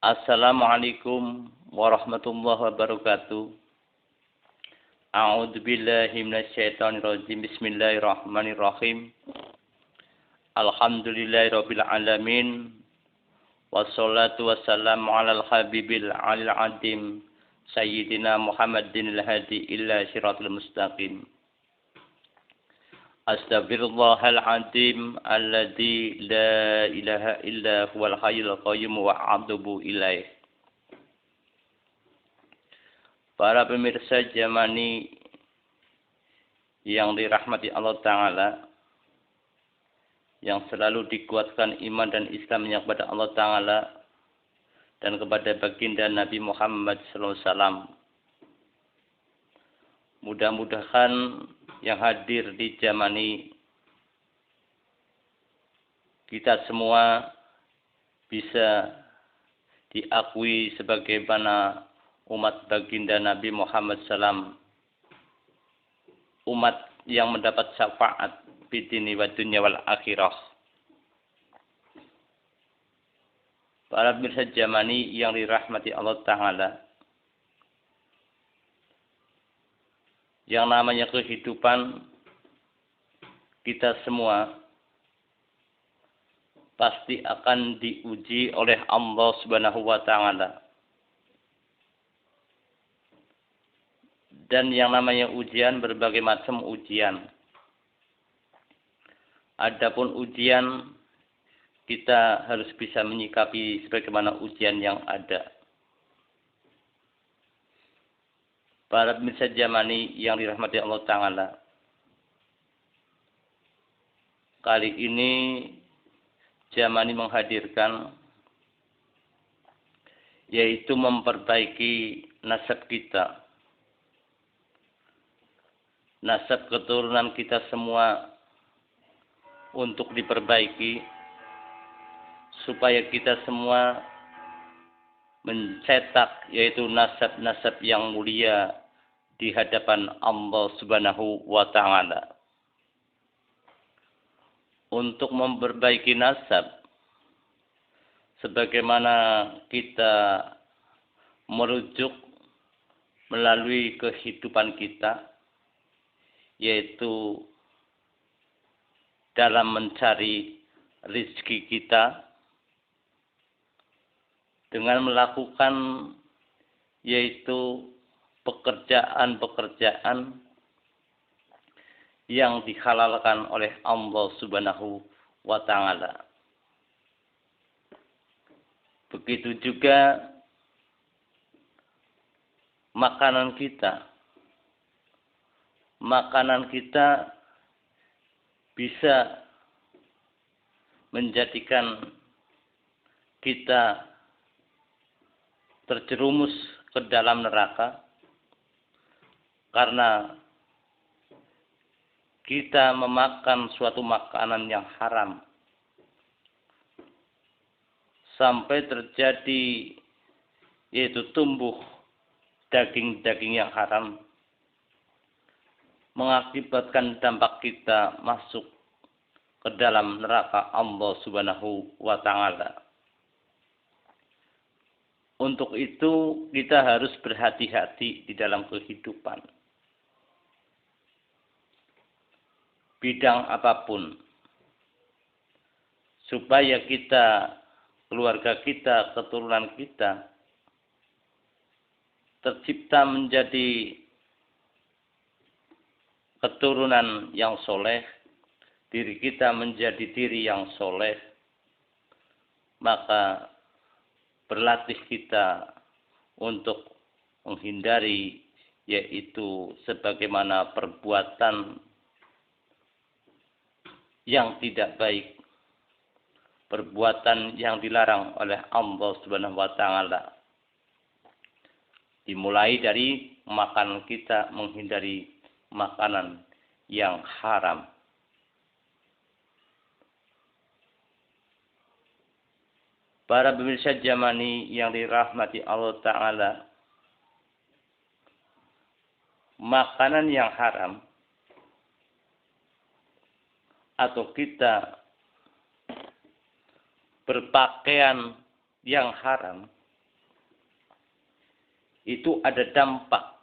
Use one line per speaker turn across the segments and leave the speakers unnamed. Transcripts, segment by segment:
Assalamualaikum warahmatullahi wabarakatuh. A'udzu billahi minasyaitonir rajim. Bismillahirrahmanirrahim. Alhamdulillahirabbil alamin. Wassalatu wassalamu alal habibil alil adim sayyidina Muhammadin al-hadi illa siratal mustaqim. Astaghfirullahal azim alladzi la ilaha illa huwal hayyul qayyum wa atubu ilaih. Para pemirsa Jamani yang dirahmati Allah Ta'ala, yang selalu dikuatkan iman dan Islamnya kepada Allah Ta'ala dan kepada baginda Nabi Muhammad SAW. Mudah-mudahan yang hadir di Jamani kita semua bisa diakui sebagaimana umat baginda Nabi Muhammad SAW, umat yang mendapat syafaat di dunia wa dunya wal akhirah. Para pemirsa Jamani yang dirahmati Allah Ta'ala, yang namanya kehidupan kita semua pasti akan diuji oleh Allah Subhanahu wa Ta'ala. Dan yang namanya ujian, berbagai macam ujian. Adapun ujian, kita harus bisa menyikapi sebagaimana ujian yang ada. Para pemirsa Jamani yang dirahmati Allah Ta'ala, kali ini Jamani menghadirkan yaitu memperbaiki nasab kita, nasab keturunan kita semua untuk diperbaiki supaya kita semua mencetak yaitu nasab-nasab yang mulia di hadapan Allah Subhanahu wa Ta'ala. Untuk memperbaiki nasab, sebagaimana kita merujuk melalui kehidupan kita, yaitu dalam mencari rezeki kita, dengan melakukan yaitu pekerjaan-pekerjaan yang dihalalkan oleh Allah Subhanahu wa Ta'ala. Begitu juga makanan kita. Makanan kita bisa menjadikan kita terjerumus ke dalam neraka karena kita memakan suatu makanan yang haram sampai terjadi yaitu tumbuh daging-daging yang haram, mengakibatkan dampak kita masuk ke dalam neraka Allah Subhanahu wa Ta'ala. Untuk itu kita harus berhati-hati di dalam kehidupan. Bidang apapun. Supaya kita, keluarga kita, keturunan kita tercipta menjadi keturunan yang soleh, diri kita menjadi diri yang soleh, maka berlatih kita untuk menghindari yaitu sebagaimana perbuatan yang tidak baik, perbuatan yang dilarang oleh Allah Subhanahu wa Ta'ala. Dimulai dari makanan kita, menghindari makanan yang haram. Para pemirsa Jamani yang dirahmati Allah Ta'ala, makanan yang haram atau kita berpakaian yang haram itu ada dampak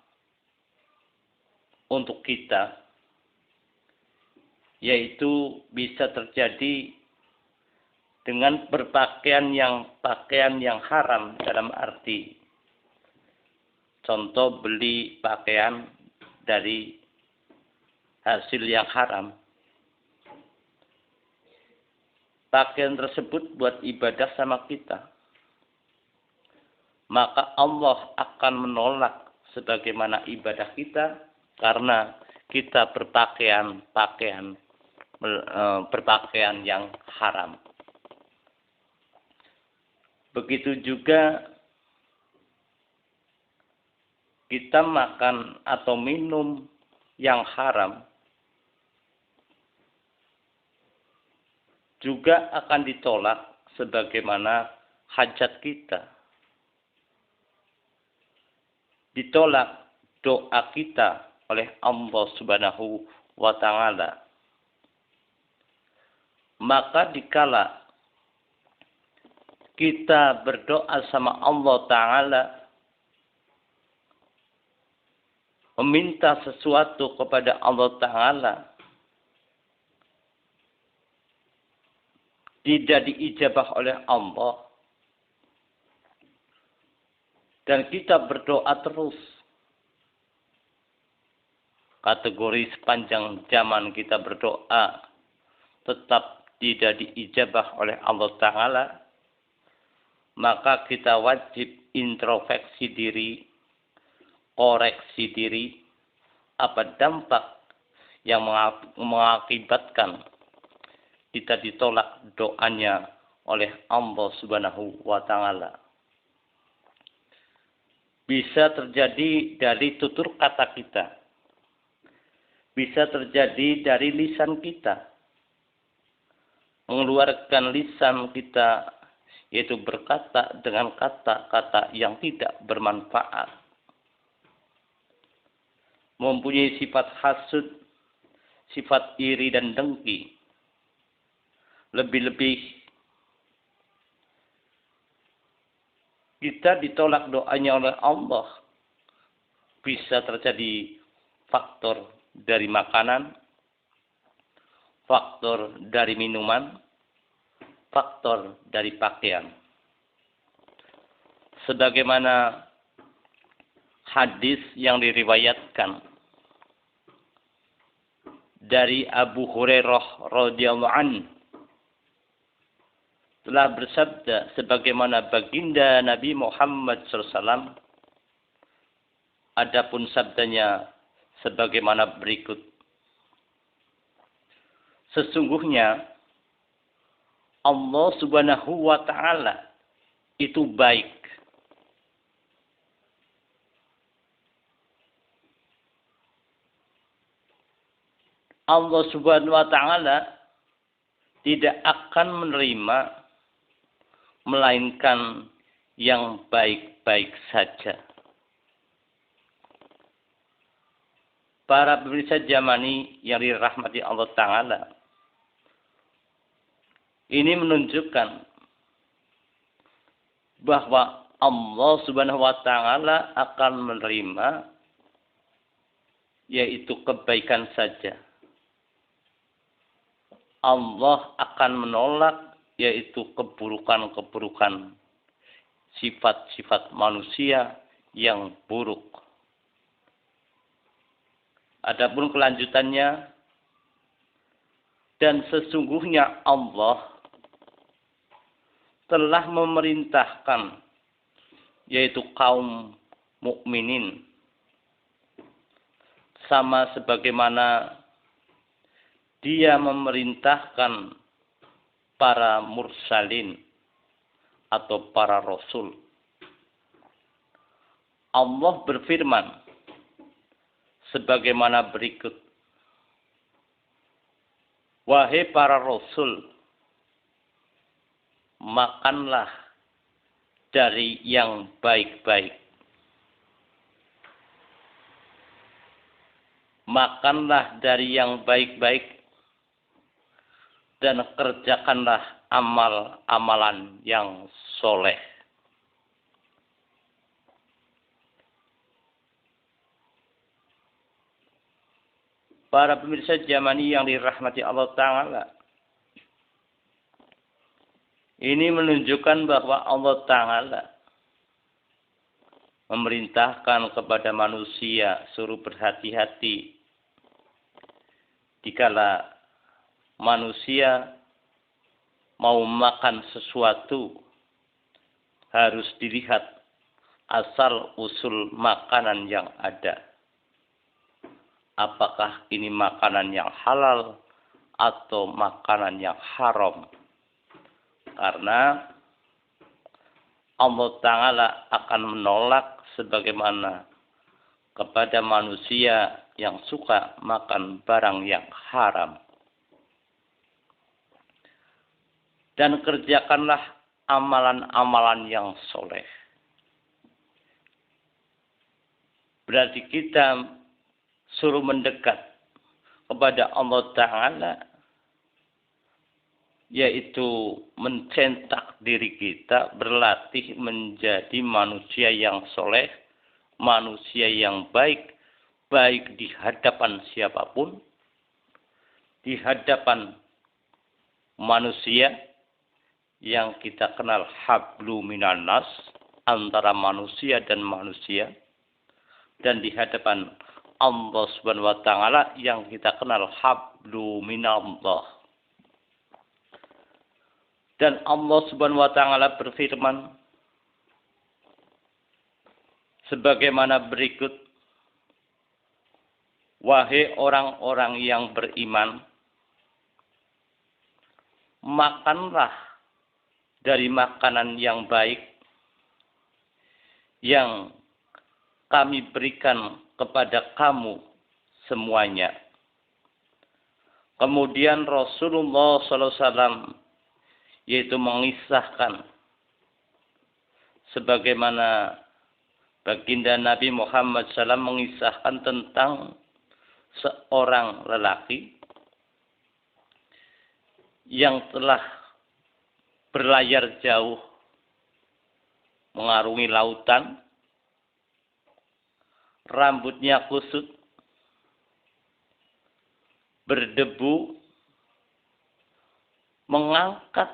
untuk kita, yaitu bisa terjadi dengan berpakaian yang haram, dalam arti contoh beli pakaian dari hasil yang haram. Pakaian tersebut buat ibadah sama kita, maka Allah akan menolak sebagaimana ibadah kita karena kita berpakaian yang haram. Begitu juga kita makan atau minum yang haram juga akan ditolak sebagaimana hajat kita. Ditolak doa kita oleh Allah Subhanahu wa Ta'ala. Maka dikala kita berdoa sama Allah Ta'ala, meminta sesuatu kepada Allah Ta'ala, tidak diijabah oleh Allah, dan kita berdoa terus, kategori sepanjang zaman kita berdoa tetap tidak diijabah oleh Allah Ta'ala, maka kita wajib introspeksi diri, koreksi diri, apa dampak yang mengakibatkan kita ditolak doanya oleh Allah Subhanahu wa Ta'ala. Bisa terjadi dari tutur kata kita, bisa terjadi dari lisan kita, mengeluarkan lisan kita, yaitu berkata dengan kata-kata yang tidak bermanfaat, mempunyai sifat hasud, sifat iri dan dengki. Lebih-lebih kita ditolak doanya oleh Allah. Bisa terjadi faktor dari makanan, faktor dari minuman, faktor dari pakaian. Sebagaimana hadis yang diriwayatkan dari Abu Hurairah radhiyallahu anhu, telah bersabda sebagaimana baginda Nabi Muhammad SAW. Adapun sabdanya sebagaimana berikut. Sesungguhnya Allah Subhanahu wa Ta'ala itu baik. Allah Subhanahu wa Ta'ala tidak akan menerima melainkan yang baik-baik saja. Para pemirsa Jamani yang dirahmati Allah Ta'ala, ini menunjukkan bahwa Allah Subhanahu wa Ta'ala akan menerima yaitu kebaikan saja. Allah akan menolak yaitu keburukan-keburukan, sifat-sifat manusia yang buruk. Adapun kelanjutannya, dan sesungguhnya Allah telah memerintahkan yaitu kaum mukminin sama sebagaimana Dia memerintahkan para mursalin atau para rasul. Allah berfirman sebagaimana berikut. Wahai para rasul, makanlah dari yang baik-baik. Makanlah dari yang baik-baik dan kerjakanlah amal-amalan yang soleh. Para pemirsa Jamani yang dirahmati Allah Ta'ala. Ini menunjukkan bahwa Allah Ta'ala memerintahkan kepada manusia suruh berhati-hati dikala manusia mau makan sesuatu harus dilihat asal usul makanan yang ada. Apakah ini makanan yang halal atau makanan yang haram? Karena Allah Ta'ala akan menolak sebagaimana kepada manusia yang suka makan barang yang haram. Dan kerjakanlah amalan-amalan yang soleh. Berarti kita suruh mendekat kepada Allah Ta'ala, yaitu mencetak diri kita berlatih menjadi manusia yang soleh, manusia yang baik, baik di hadapan siapapun, di hadapan manusia yang kita kenal hablu minan nas, antara manusia dan manusia, dan di hadapan Allah Subhanahu wa Ta'ala yang kita kenal hablu minallah. Dan Allah Subhanahu wa Ta'ala berfirman sebagaimana berikut, wahai orang-orang yang beriman, makanlah dari makanan yang baik yang kami berikan kepada kamu semuanya. Kemudian Rasulullah SAW yaitu mengisahkan sebagaimana baginda Nabi Muhammad SAW mengisahkan tentang seorang lelaki yang telah berlayar jauh mengarungi lautan, rambutnya kusut, berdebu, mengangkat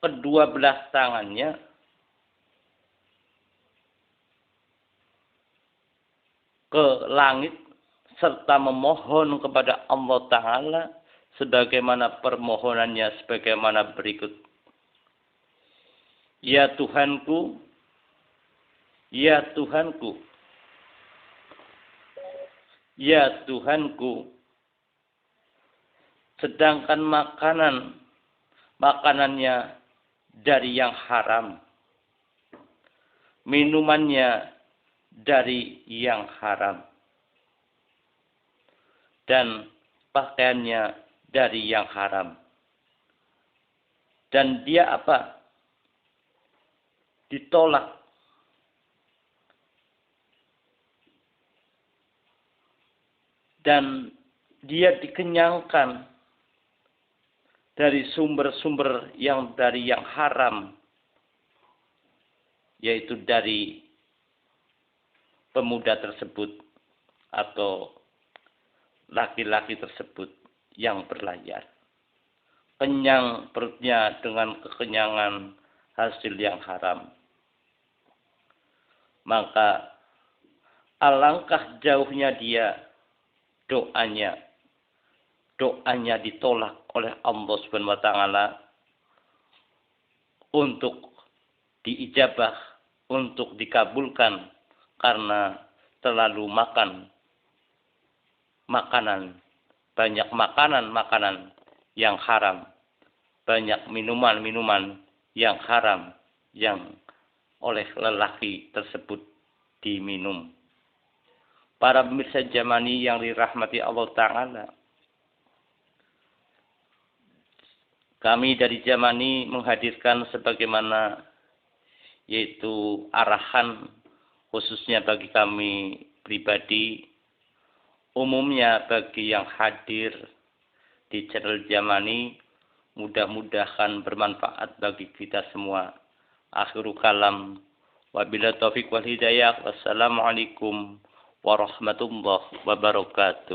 kedua belah tangannya ke langit serta memohon kepada Allah Ta'ala sebagaimana permohonannya sebagaimana berikut. Ya Tuhanku, ya Tuhanku, ya Tuhanku, sedangkan makanannya dari yang haram, minumannya dari yang haram, dan pakaiannya dari yang haram. Dan dia apa? Ditolak. Dan dia dikenyangkan dari sumber-sumber yang dari yang haram, yaitu dari pemuda tersebut atau laki-laki tersebut yang berlayar. Kenyang perutnya dengan kekenyangan hasil yang haram. Maka alangkah jauhnya dia doanya ditolak oleh Allah Subhanahu wa Ta'ala untuk diijabah, untuk dikabulkan karena terlalu makan makanan, banyak makanan yang haram, banyak minuman yang haram yang oleh lelaki tersebut diminum. Para pemirsa Jamani yang dirahmati Allah Ta'ala, kami dari Jamani menghadirkan sebagaimana yaitu arahan khususnya bagi kami pribadi, umumnya bagi yang hadir di channel Jamani, mudah-mudahan bermanfaat bagi kita semua. Akhirul kalam, wabillahi taufiq wal hidayah. Wassalamualaikum warahmatullahi wabarakatuh.